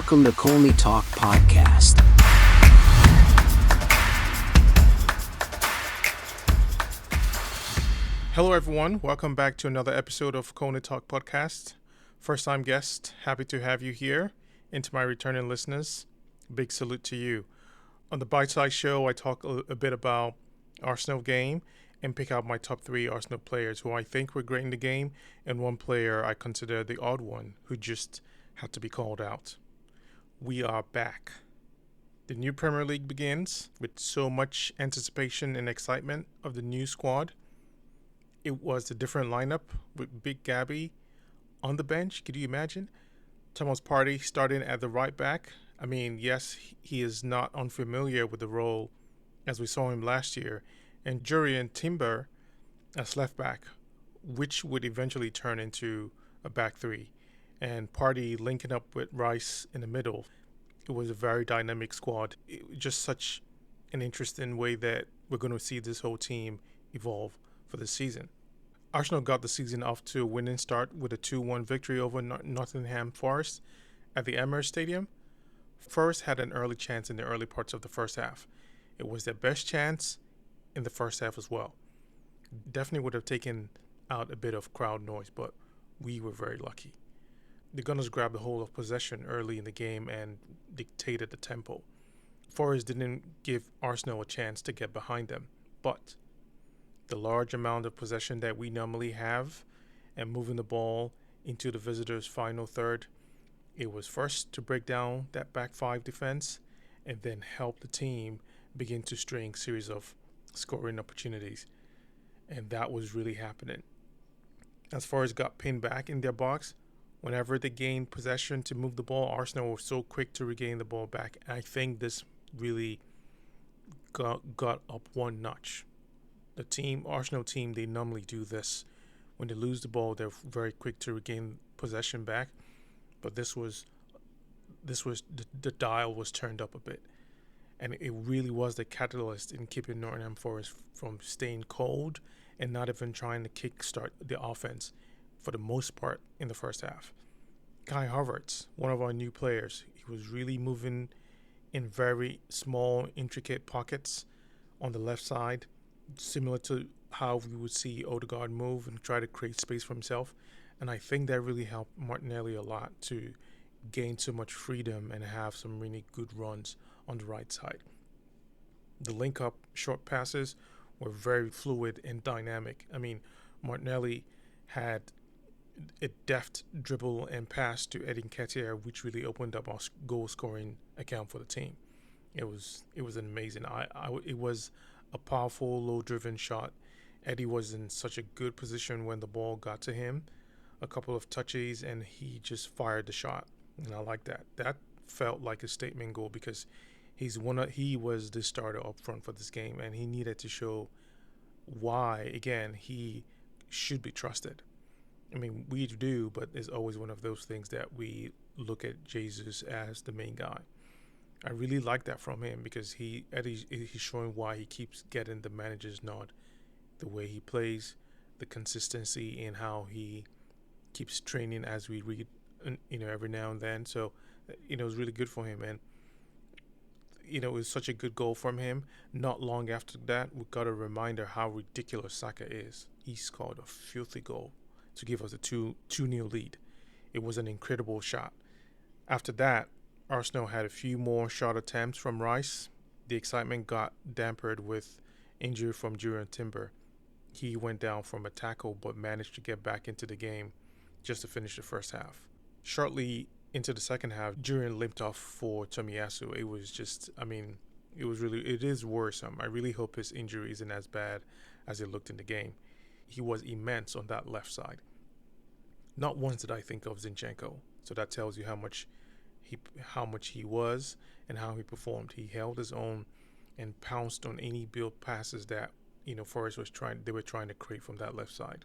Welcome to Colney Talk Podcast. Hello everyone, welcome back to another episode of Colney Talk Podcast. First time guest, happy to have you here. And to my returning listeners, big salute to you. On the Bite Size Show, I talk a bit about Arsenal game and pick out my top 3 Arsenal players who I think were great in the game and one player I consider the odd one who just had to be called out. We are back. The new Premier League begins with so much anticipation and excitement of the new squad. It was a different lineup with Big Gabby on the bench. Could you imagine? Thomas Partey starting at the right back. I mean, yes, he is not unfamiliar with the role as we saw him last year. And Jurrien Timber as left back, which would eventually turn into a back three. And Partey linking up with Rice in the middle. It was a very dynamic squad. It was just such an interesting way that we're going to see this whole team evolve for the season. Arsenal got the season off to a winning start with a 2-1 victory over Nottingham Forest at the Emirates Stadium. Forest had an early chance in the early parts of the first half. It was their best chance in the first half as well. Definitely would have taken out a bit of crowd noise, but we were very lucky. The Gunners grabbed the hold of possession early in the game and dictated the tempo. Forest didn't give Arsenal a chance to get behind them, but the large amount of possession that we normally have and moving the ball into the visitors' final third, it was first to break down that back five defense and then help the team begin to string series of scoring opportunities. And that was really happening. As far as got pinned back in their box, whenever they gained possession to move the ball, Arsenal was so quick to regain the ball back. And I think this really got up one notch. The Arsenal team, they normally do this. When they lose the ball, they're very quick to regain possession back. But this was the dial was turned up a bit. And it really was the catalyst in keeping Nottingham Forest from staying cold and not even trying to kickstart the offense for the most part in the first half. Kai Havertz, one of our new players, he was really moving in very small, intricate pockets on the left side, similar to how we would see Odegaard move and try to create space for himself. And I think that really helped Martinelli a lot to gain so much freedom and have some really good runs on the right side. The link-up short passes were very fluid and dynamic. I mean, Martinelli had a deft dribble and pass to Nketiah, which really opened up our goal-scoring account for the team. It was amazing. It was a powerful, low-driven shot. Eddie was in such a good position when the ball got to him. A couple of touches, and he just fired the shot. And I like that. That felt like a statement goal because he was the starter up front for this game, and he needed to show why, again, he should be trusted. I mean, we do, but it's always one of those things that we look at Jesus as the main guy. I really like that from him because he's showing why he keeps getting the manager's nod. The way he plays, the consistency in how he keeps training as we read, every now and then. So, it was really good for him. And, it was such a good goal from him. Not long after that, we got a reminder how ridiculous Saka is. He scored a filthy goal to give us a 2-0 lead. It was an incredible shot. After that, Arsenal had a few more shot attempts from Rice. The excitement got dampened with injury from Jurrien Timber. He went down from a tackle but managed to get back into the game just to finish the first half. Shortly into the second half, Jurrien limped off for Tomiyasu. It was just, it is worrisome. I really hope his injury isn't as bad as it looked in the game. He was immense on that left side. Not once did I think of Zinchenko. So that tells you how much he was and how he performed. He held his own and pounced on any build passes that Forest they were trying to create from that left side.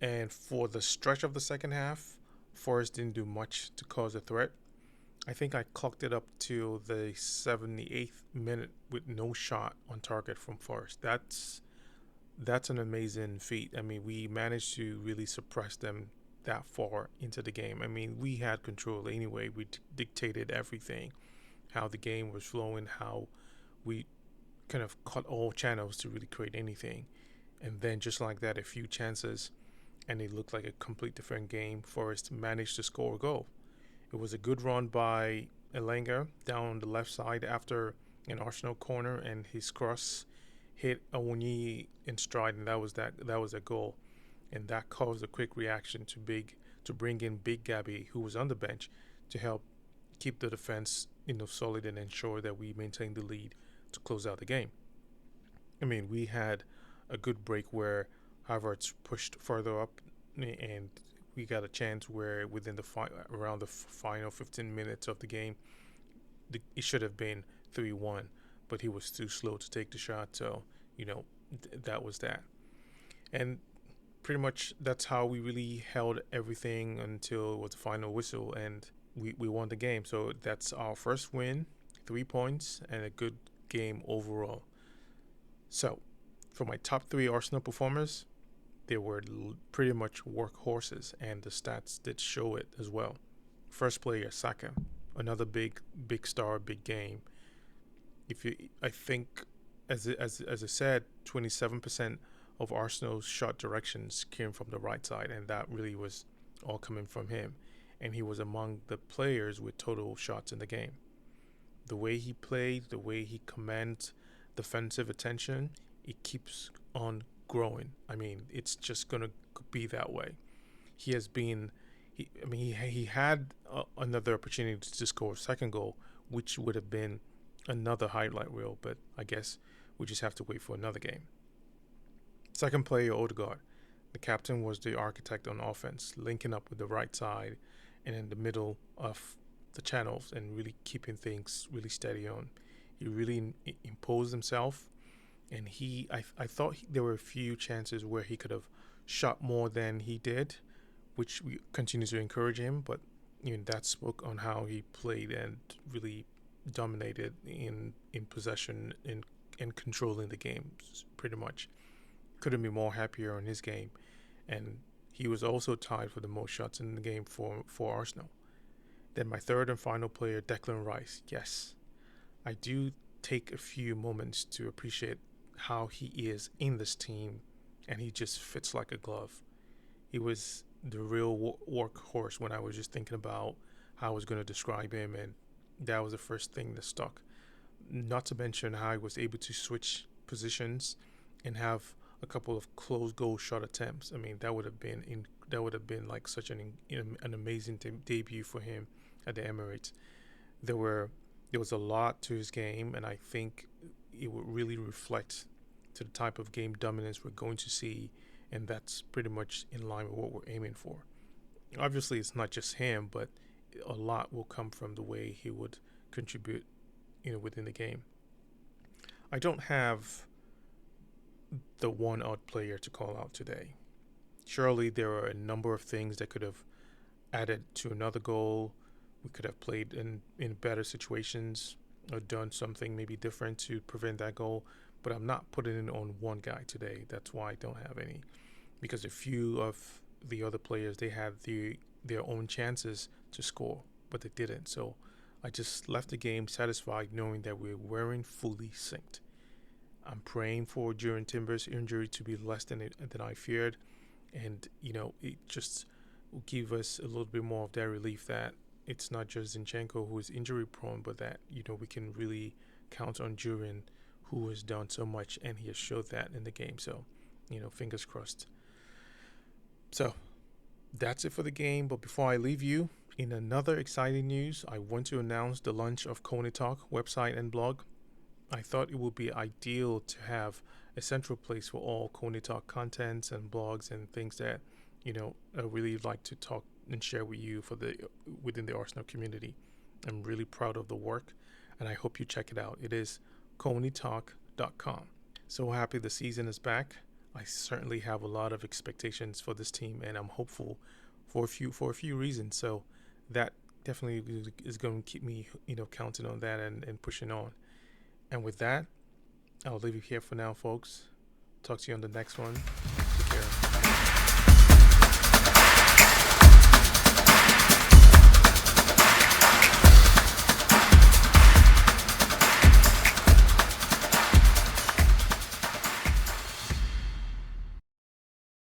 And for the stretch of the second half, Forest didn't do much to cause a threat. I think I clocked it up to the 78th minute with no shot on target from Forest. That's an amazing feat. I mean, we managed to really suppress them that far into the game. I mean, we had control anyway. We dictated everything, how the game was flowing, how we kind of cut all channels to really create anything. And then just like that, a few chances, and it looked like a complete different game. Forest managed to score a goal. It was a good run by Elanga down the left side after an Arsenal corner, and his cross hit Awoniyi in stride, and that was a goal, and that caused a quick reaction to bring in Big Gabby, who was on the bench, to help keep the defense solid and ensure that we maintain the lead to close out the game. I mean, we had a good break where Havertz pushed further up, and we got a chance where within around the final 15 minutes of the game, it should have been 3-1, but he was too slow to take the shot. So that was that, and pretty much that's how we really held everything until it was the final whistle, and we won the game. So that's our first win, 3 points, and a good game overall. So for my top 3 Arsenal performers, they were pretty much workhorses, and the stats did show it as well. First player, Saka, another big star, big game. I think, as I said, 27% of Arsenal's shot directions came from the right side, and that really was all coming from him. And he was among the players with total shots in the game. The way he played, the way he commands defensive attention, it keeps on growing. I mean, it's just gonna be that way. He has been. He had another opportunity to score a second goal, which would have been another highlight reel, but I guess we just have to wait for another game. Second player, Odegaard. The captain was the architect on offense, linking up with the right side and in the middle of the channels and really keeping things really steady on. He really imposed himself, and I thought there were a few chances where he could have shot more than he did, which we continue to encourage him, but that spoke on how he played and really dominated in possession and controlling the game pretty much. Couldn't be more happier on his game, and he was also tied for the most shots in the game for Arsenal. Then my third and final player, Declan Rice. Yes, I do take a few moments to appreciate how he is in this team, and he just fits like a glove. He was the real workhorse when I was just thinking about how I was going to describe him, and that was the first thing that stuck. Not to mention how he was able to switch positions and have a couple of close goal shot attempts. I mean, that would have been like such an amazing debut for him at the Emirates. There was a lot to his game, and I think it would really reflect to the type of game dominance we're going to see, and that's pretty much in line with what we're aiming for. Obviously, it's not just him, but a lot will come from the way he would contribute, within the game. I don't have the one odd player to call out today. Surely there are a number of things that could have added to another goal. We could have played in better situations or done something maybe different to prevent that goal, but I'm not putting it on one guy today. That's why I don't have any, because a few of the other players, they had their own chances to score, but they didn't. So I just left the game satisfied knowing that we weren't fully synced. I'm praying for Jurrien Timber's injury to be less than I feared, and it just will give us a little bit more of that relief that it's not just Zinchenko who is injury prone, but that we can really count on Jurrien, who has done so much, and he has showed that in the game. So fingers crossed. So that's it for the game. But before I leave you, in another exciting news, I want to announce the launch of Colney Talk website and blog. I thought it would be ideal to have a central place for all Colney Talk contents and blogs and things that I really like to talk and share with you within the Arsenal community. I'm really proud of the work, and I hope you check it out. It is colneytalk.com. So happy the season is back. I certainly have a lot of expectations for this team, and I'm hopeful for a few reasons. So that definitely is going to keep me counting on that and pushing on. And with that, I'll leave you here for now, folks. Talk to you on the next one.